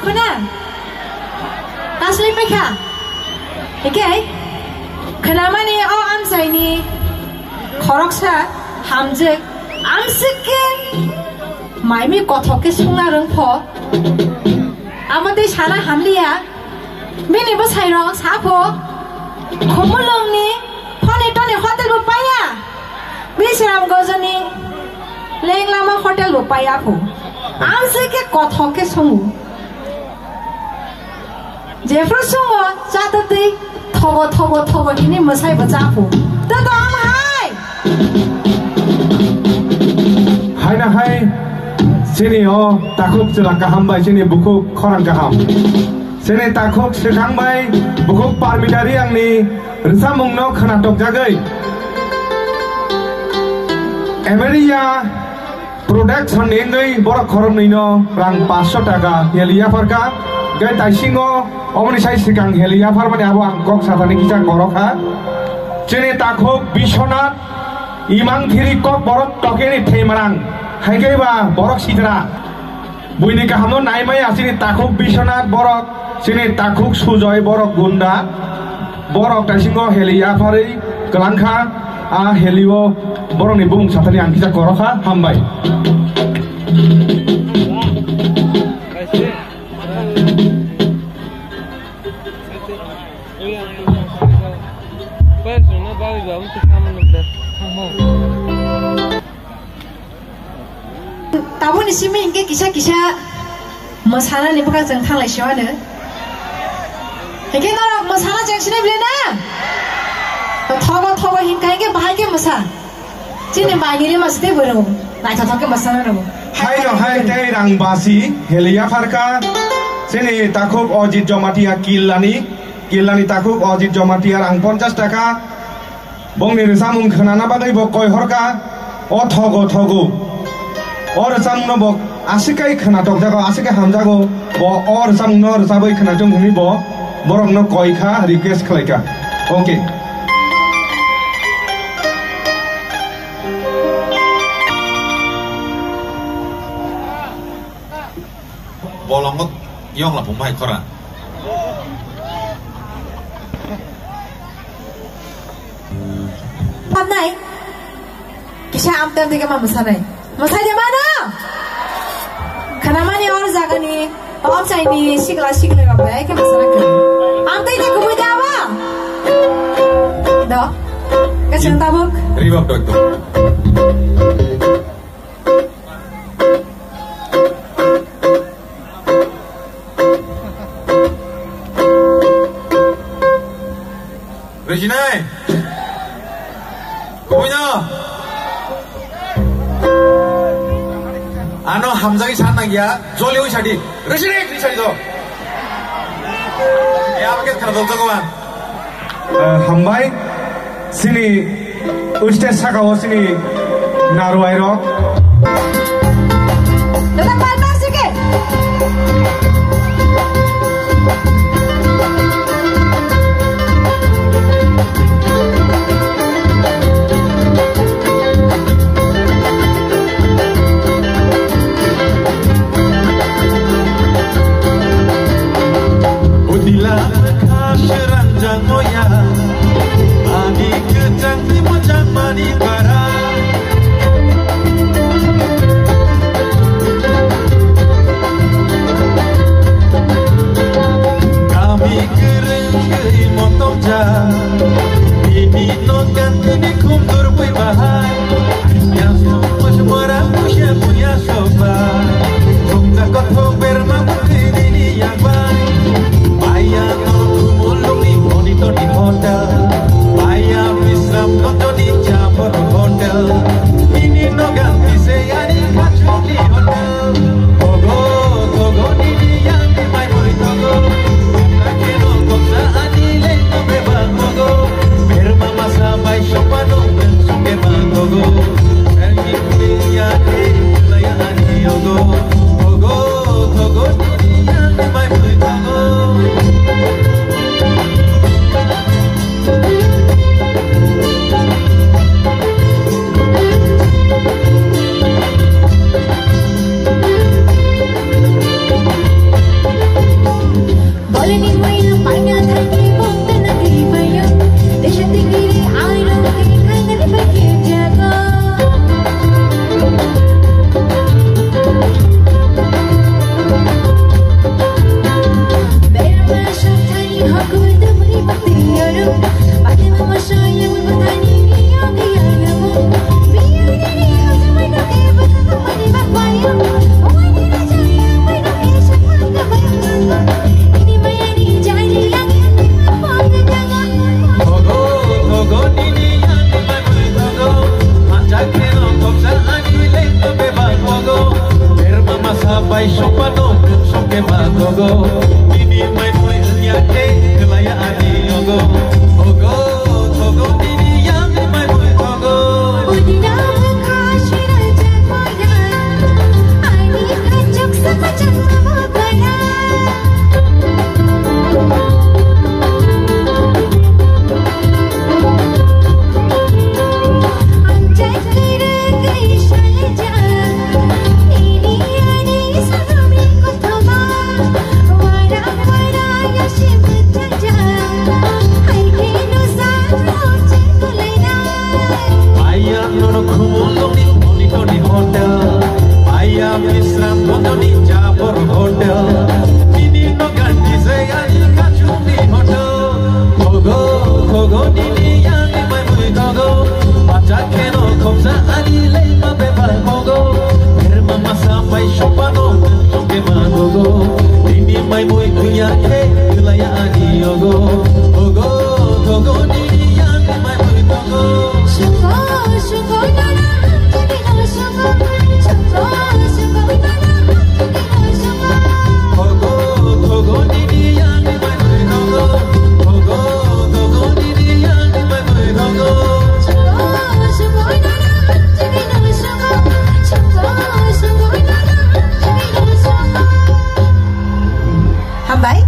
kuna asli peka okay kenamani o amsaini khoroksa hamjek amsike maimi kothok ke sunga rungpho amade sana hamliya mini bo sairok sapho khomulongni phone tone hotel bo paya bisram gojoni lenglama hotel bo paya pho amsike kothok ke sungu jefro sungo chatate thogo ini masai bo japho to am hai na hai sini o takuk celaka hambai sini buku khorang kaham sini takuk sekang bai buku parmidari yang ni resamung no khana tok jagai Ameria production nengai borak khorom ni no rang 500 taka helia farka gai taisingo omni sai sekang helia far mane abo angkok satani kita gorokha sini takuk bisonat imang thiri kok borok tokeni theimarang haigaiba borok sidra buini kahamo naimai asini takuk bisonat borok sini takuk sujoy borok gunda borok tasingo helia phari kelangkha a helio borok ni bung satani angkisa korokha hambai Tabun isimi ingke kisah masana ni bukan jeng thang lai siwana ingke narak masana jeng sini beli na thogo hingka ingke bahai ke masa cini bahai ni mas deh baru naik thogo ke masana nabo hai teh rang basi helia farka sini takuk ojit jomatia kilani takuk ojit jomatia rang 50 taka bong ni resamung khanana badai bo koi horka o thogo और संग न बो आसिकै खना टक जागो आसिकै हम जागो बो और संग न रसाबै खना जंग हुनि बो बरम न कयखा रिक्वेस्ट खलायका okay bolongot yong la pumai khora Panai kisah amter tiga mamusanai Masai di mana? Kenapa ni orang jaga ni? Om saya ni sikla apa ya? Ke masyarakat. Amtai tak kubui dawa? Dah. Kasih tabuk. Ribab dokter. Regina, kubui na. Ano hamzagi sana ya, joli ui sadi, resirek di sadi to. Ya pakai kerja dokter kawan. hambai sini uste sakawo sini naruai ro. Datang panas sikit. Moya, ani kejang di mojang mani bara. gogo ini main main nyake kelaya ani gogo gogo gogo ini yang main main gogo udina khashira jamana ani kacuk sakacak mabana anjay kira gai shalja ini ani sadami kothama wara wara yashim taja hai kinu saro chikulaina ayah nono khumuloni toni toni hotel ayah Islam toni Jabor hotel ini no ganti saya ani kachuni hotel gogo gogo ini yang mai mai gogo baca keno khomsa ani le ma beba gogo herma masa pai shopano toke ma gogo ini mai mai kuya ke kelaya ani gogo gogo gogo ini yang mai mai gogo Suko, suko nana, jadi no suko. Suko, suko nana, jadi no suko. gogo gogo ini yang mai mai gogo gogo gogo ini yang mai mai gogo Suko, suko nana, jadi no suko. Suko, suko nana, jadi no suko. Hambai